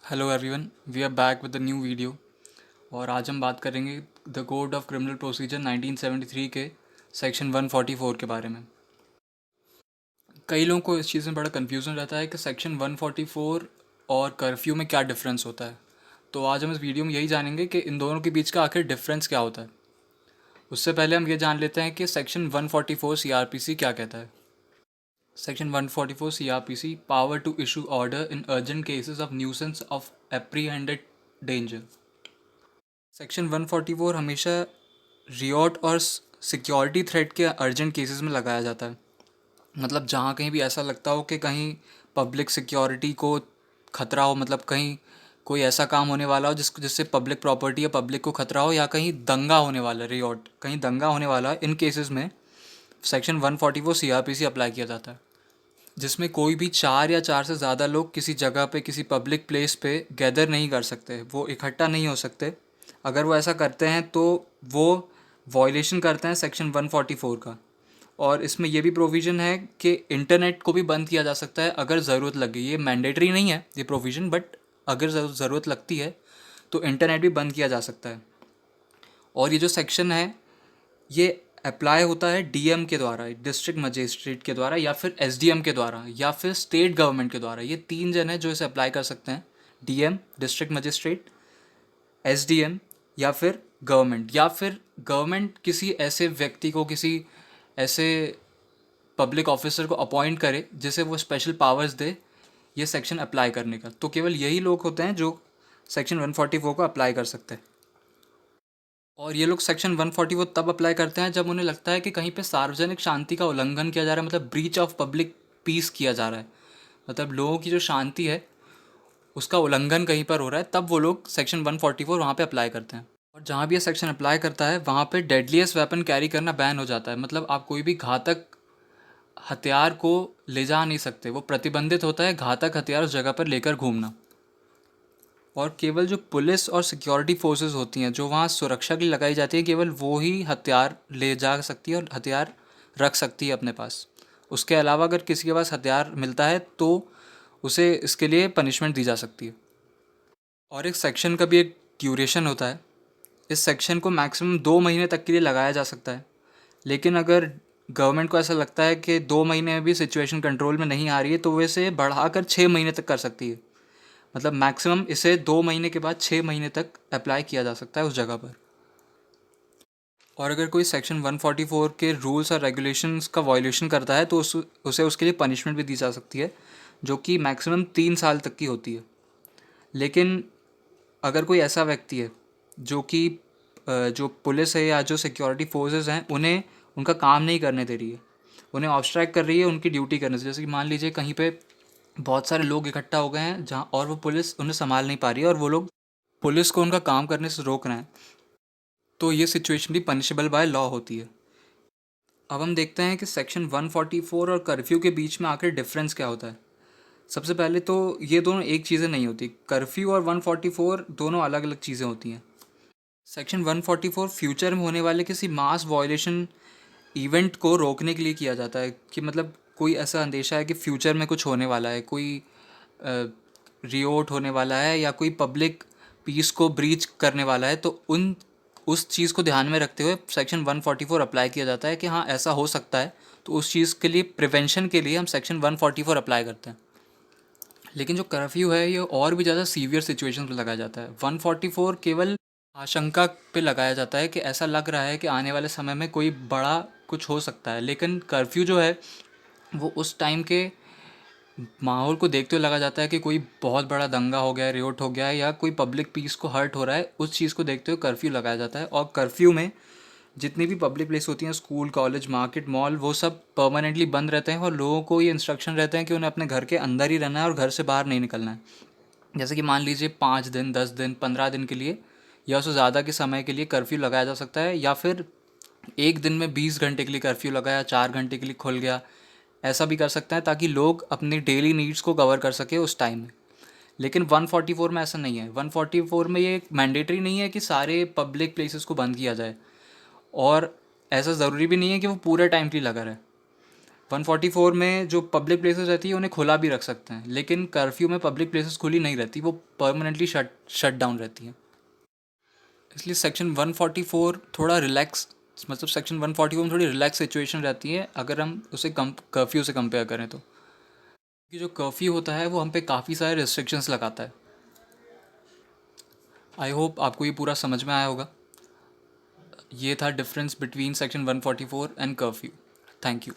Hello everyone, we are back with the new video. और आज हम बात करेंगे the code of criminal procedure 1973 के सेक्शन 144 के बारे में। कई लोगों को इस चीज़ में बड़ा कन्फ्यूज़न रहता है कि सेक्शन 144 और कर्फ्यू में क्या डिफरेंस होता है। तो आज हम इस वीडियो में यही जानेंगे कि इन दोनों के बीच का आखिर डिफरेंस क्या होता है। उससे पहले हम ये जान लेते हैं कि सेक्शन 144 सीआरपीसी क्या कहता है। Section 144 CRPC power to issue order in urgent cases of nuisance of apprehended danger। Section 144 हमेशा रियॉट और सिक्योरिटी थ्रेट के अर्जेंट केसेस में लगाया जाता है। मतलब जहाँ कहीं भी ऐसा लगता हो कि कहीं पब्लिक सिक्योरिटी को खतरा हो, मतलब कहीं कोई ऐसा काम होने वाला हो जिससे पब्लिक प्रॉपर्टी या पब्लिक को खतरा हो, या कहीं दंगा होने वाला है, रियॉट कहीं दंगा होने वाला है, इन केसेस में सेक्शन 144 सीआरपीसी अप्लाई किया जाता है। जिसमें कोई भी चार या चार से ज़्यादा लोग किसी जगह पे किसी पब्लिक प्लेस पे गैदर नहीं कर सकते, वो इकट्ठा नहीं हो सकते। अगर वो ऐसा करते हैं तो वो वॉयलेशन करते हैं सेक्शन 144 का। और इसमें यह भी प्रोविज़न है कि इंटरनेट को भी बंद किया जा सकता है अगर ज़रूरत लगे। ये मैंडेटरी नहीं है ये प्रोविज़न, बट अगर ज़रूरत लगती है तो इंटरनेट भी बंद किया जा सकता है। और ये जो सेक्शन है ये अप्लाई होता है डीएम के द्वारा, डिस्ट्रिक्ट मजिस्ट्रेट के द्वारा, या फिर एसडीएम के द्वारा, या फिर स्टेट गवर्नमेंट के द्वारा। ये तीन जन हैं जो इसे अप्लाई कर सकते हैं, डीएम, डिस्ट्रिक्ट मजिस्ट्रेट, एसडीएम, या फिर गवर्नमेंट। या फिर गवर्नमेंट किसी ऐसे व्यक्ति को, किसी ऐसे पब्लिक ऑफिसर को अपॉइंट करे जिसे वो स्पेशल पावर्स दे ये सेक्शन अप्लाई करने का। तो केवल यही लोग होते हैं जो सेक्शन 144 को अप्लाई कर सकते हैं। और ये लोग सेक्शन 144 तब अप्लाई करते हैं जब उन्हें लगता है कि कहीं पे सार्वजनिक शांति का उल्लंघन किया जा रहा है, मतलब ब्रीच ऑफ पब्लिक पीस किया जा रहा है, मतलब लोगों की जो शांति है उसका उल्लंघन कहीं पर हो रहा है, तब वो लोग सेक्शन 144 वहाँ पे अप्लाई करते हैं। और जहाँ भी ये सेक्शन अप्लाई करता है वहाँ पे डेडलीस्ट वेपन कैरी करना बैन हो जाता है। मतलब आप कोई भी घातक हथियार को ले जा नहीं सकते, वो प्रतिबंधित होता है घातक हथियार उस जगह पर लेकर घूमना। और केवल जो पुलिस और सिक्योरिटी फोर्सेस होती हैं जो वहाँ सुरक्षा के लिए लगाई जाती है, केवल वो ही हथियार ले जा सकती है और हथियार रख सकती है अपने पास। उसके अलावा अगर किसी के पास हथियार मिलता है तो उसे इसके लिए पनिशमेंट दी जा सकती है। और एक सेक्शन का भी एक ड्यूरेशन होता है। इस सेक्शन को मैक्सिमम 2 महीने तक के लिए लगाया जा सकता है। लेकिन अगर गवर्नमेंट को ऐसा लगता है कि 2 महीने में भी सिचुएशन कंट्रोल में नहीं आ रही है तो वो इसे बढ़ाकर 6 महीने तक कर सकती है। मतलब मैक्सिमम इसे 2 महीने के बाद 6 महीने तक अप्लाई किया जा सकता है उस जगह पर। और अगर कोई सेक्शन 144 के रूल्स और रेगुलेशंस का वायलेशन करता है तो उसे उसके लिए पनिशमेंट भी दी जा सकती है, जो कि मैक्सिमम 3 साल तक की होती है। लेकिन अगर कोई ऐसा व्यक्ति है जो कि जो पुलिस है या जो सिक्योरिटी फोर्सेस हैं उन्हें उनका काम नहीं करने दे रही है, उन्हें ऑब्स्ट्रैक्ट कर रही है उनकी ड्यूटी करने से, जैसे कि मान लीजिए कहीं पे बहुत सारे लोग इकट्ठा हो गए हैं जहाँ, और वो पुलिस उन्हें संभाल नहीं पा रही है और वो लोग पुलिस को उनका काम करने से रोक रहे हैं, तो ये सिचुएशन भी पनिशेबल बाय लॉ होती है। अब हम देखते हैं कि सेक्शन 144 और कर्फ्यू के बीच में आखिर डिफरेंस क्या होता है। सबसे पहले तो ये दोनों एक चीज़ें नहीं होती, कर्फ्यू और 144 दोनों अलग अलग चीज़ें होती हैं। सेक्शन 144 फ्यूचर में होने वाले किसी मास वायलेशन इवेंट को रोकने के लिए किया जाता है, कि मतलब कोई ऐसा अंदेशा है कि फ्यूचर में कुछ होने वाला है, कोई रियोट होने वाला है या कोई पब्लिक पीस को ब्रीच करने वाला है, तो उस चीज़ को ध्यान में रखते हुए सेक्शन 144 अप्लाई किया जाता है कि हाँ ऐसा हो सकता है, तो उस चीज़ के लिए प्रिवेंशन के लिए हम सेक्शन 144 अप्लाई करते हैं। लेकिन जो कर्फ्यू है ये और भी ज़्यादा सीवियर सिचुएशन पर लगाया जाता है। 144 केवल आशंका पे लगाया जाता है कि ऐसा लग रहा है कि आने वाले समय में कोई बड़ा कुछ हो सकता है, लेकिन कर्फ्यू जो है वो उस टाइम के माहौल को देखते हुए लगा जाता है कि कोई बहुत बड़ा दंगा हो गया है, रियोट हो गया है, या कोई पब्लिक पीस को हर्ट हो रहा है, उस चीज़ को देखते हुए कर्फ्यू लगाया जाता है। और कर्फ्यू में जितनी भी पब्लिक प्लेस होती हैं, स्कूल, कॉलेज, मार्केट, मॉल, वो सब परमानेंटली बंद रहते हैं और लोगों को ये इंस्ट्रक्शन रहते हैं कि उन्हें अपने घर के अंदर ही रहना है और घर से बाहर नहीं निकलना है। जैसे कि मान लीजिए 5 दिन, 10 दिन, 15 दिन के लिए या उससे ज़्यादा के समय के लिए कर्फ्यू लगाया जा सकता है, या फिर एक दिन में 20 घंटे के लिए कर्फ्यू लगाया, 4 घंटे के लिए खुल गया, ऐसा भी कर सकते हैं ताकि लोग अपनी डेली नीड्स को कवर कर सके उस टाइम में। लेकिन 144 में ऐसा नहीं है। 144 में ये मैंडेटरी नहीं है कि सारे पब्लिक प्लेसेस को बंद किया जाए, और ऐसा ज़रूरी भी नहीं है कि वो पूरे टाइम के लिए लगा रहे। 144 में जो पब्लिक प्लेसेस रहती है उन्हें खुला भी रख सकते हैं, लेकिन कर्फ्यू में पब्लिक प्लेसेस खुली नहीं रहती, वो परमानेंटली शट डाउन रहती हैं। इसलिए सेक्शन 144 थोड़ा रिलैक्स, मतलब सेक्शन 144 में थोड़ी रिलैक्स सिचुएशन रहती है अगर हम उसे कर्फ्यू से कंपेयर करें तो। कि जो कर्फ्यू होता है वो हम पे काफ़ी सारे रिस्ट्रिक्शंस लगाता है। आई होप आपको ये पूरा समझ में आया होगा। ये था difference between section 144 and curfew. Thank you.